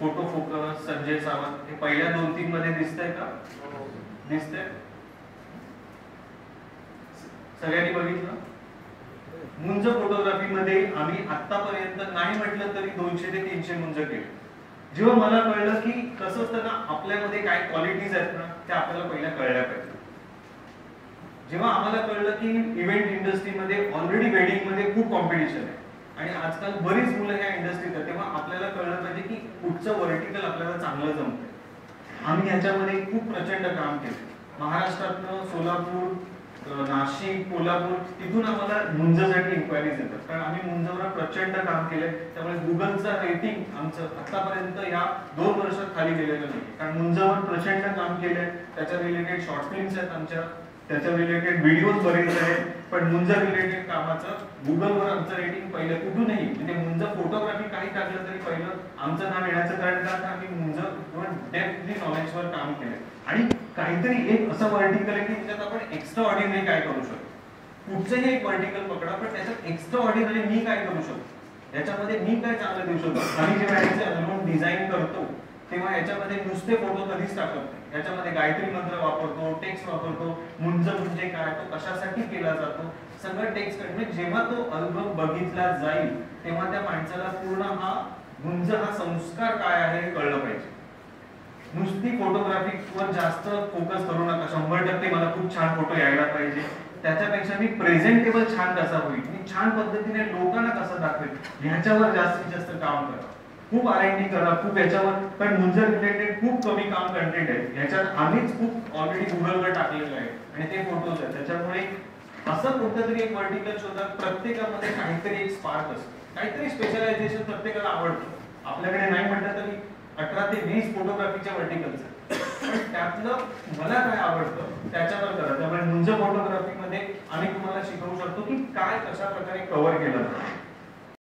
Photo focus, Sanjay Sawant, हे पहिल्या 2-3 मध्ये दिसतंय का? दिसतंय? सगळ्यांनी बघितलं? मुंज फोटोग्राफी मध्ये आम्ही आतापर्यंत नाही म्हटलं तरी 200 ते 300 मुंज केले. जेव्हा मला कळलं की कसं असतं ना, आपल्यामध्ये काय क्वालिटीज आहेत ना, त्या आपल्याला पहिल्या कळल्या पाहिजे. जेव्हा आम्हाला कळलं की इव्हेंट इंडस्ट्रीमध्ये ऑलरेडी वेडिंग मध्ये खूप कॉम्पिटिशन आहे आणि आजकाल बरीच मुलं ह्या इंडस्ट्रीत आहेत, तेव्हा आपल्याला कळलं पाहिजे की पुढचं व्हर्टिकल आपल्याला चांगलं जमतंय. आम्ही ह्याच्यामध्ये खूप प्रचंड काम केलं. महाराष्ट्रातनं सोलापूर, नाशिक, कोल्हापूर तिथून आम्हाला मुंजसाठी इन्क्वायरीज येतात, कारण आम्ही मुंजवर प्रचंड काम केलंय. त्यामुळे गुगलचं रेटिंग आमचं आतापर्यंत या 2 वर्षात खाली गेलेलं नाही, कारण मुंजवर प्रचंड काम केलंय. त्याच्या रिलेटेड शॉर्ट फिल्म्स आहेत आमच्या, त्याच्या रिलेटेड व्हिडिओज बरेच आहेत. पण मुंज रिलेटेड कामाचं गुगलवर आमचं रेटिंग पहिलं कुठूनही, म्हणजे मुंज फोटोग्राफी काही टाकलं तरी पहिलं आमचं नाव येण्याचं कारण का, आम्ही मुंजवर डेप्थली नॉलेजवर काम केलंय. आणि काहीतरी एक असं व्हर्टिकल आहे की त्याच्यात आपण एक्स्ट्रा ऑर्डिनरी काय करू शकतो. कुठचंही एक व्हर्टिकल पकडा, पण त्याच्यात एक्स्ट्रा ऑर्डिनरी मी काय करू शकतो, याच्यामध्ये मी काय चांगलं देऊ शकतो. आम्ही जेव्हा याचे अल्बम डिझाईन करतो तेव्हा याच्यामध्ये नुसते फोटो कधीच टाकत नाही. याच्यामध्ये गायत्री मंत्र वापरतो, टेक्स्ट वापरतो, मुंज म्हणजे काय, तो कशासाठी केला जातो, सगळं टेक्स्ट म्हणजे जेव्हा तो अल्बम बघितला जाईल तेव्हा त्या माणसाला पूर्ण हा मुंज हा संस्कार काय आहे हे कळलं पाहिजे. नुसती फोटोग्राफीवर जास्त फोकस करू नका. 100% मला खूप छान फोटो यायला पाहिजे, त्याच्यापेक्षा मी प्रेझेंटेबल छान कसा होईल, मी छान पद्धतीने लोकांना कसं दाखवेल, ह्याच्यावर जास्तीत जास्त काम करा. खूप R&D करा, खूप याच्यावर, पण मुंज रिलेटेड खूप कमी काम कंटेंट आहे. ह्याच्यात आम्हीच खूप ऑलरेडी गुगलवर टाकलेलं आहे आणि ते फोटोज आहेत. त्याच्यामुळे असं कोणतं तरी एक व्हर्टिकल शोधा. प्रत्येकामध्ये काहीतरी एक स्पार्क असतो, काहीतरी स्पेशलायझेशन प्रत्येकाला आवडतं. आपल्याकडे नाही म्हटलं तरी 18 ते 20 फोटोग्राफीच्या व्हर्टिकल्स आहेत, पण त्यातलं मला काय आवडतं त्याच्यावर करा. त्यामुळे मुंज फोटोग्राफीमध्ये आम्ही तुम्हाला शिकवू शकतो की काय कशा प्रकारे कव्हर केलं जातं.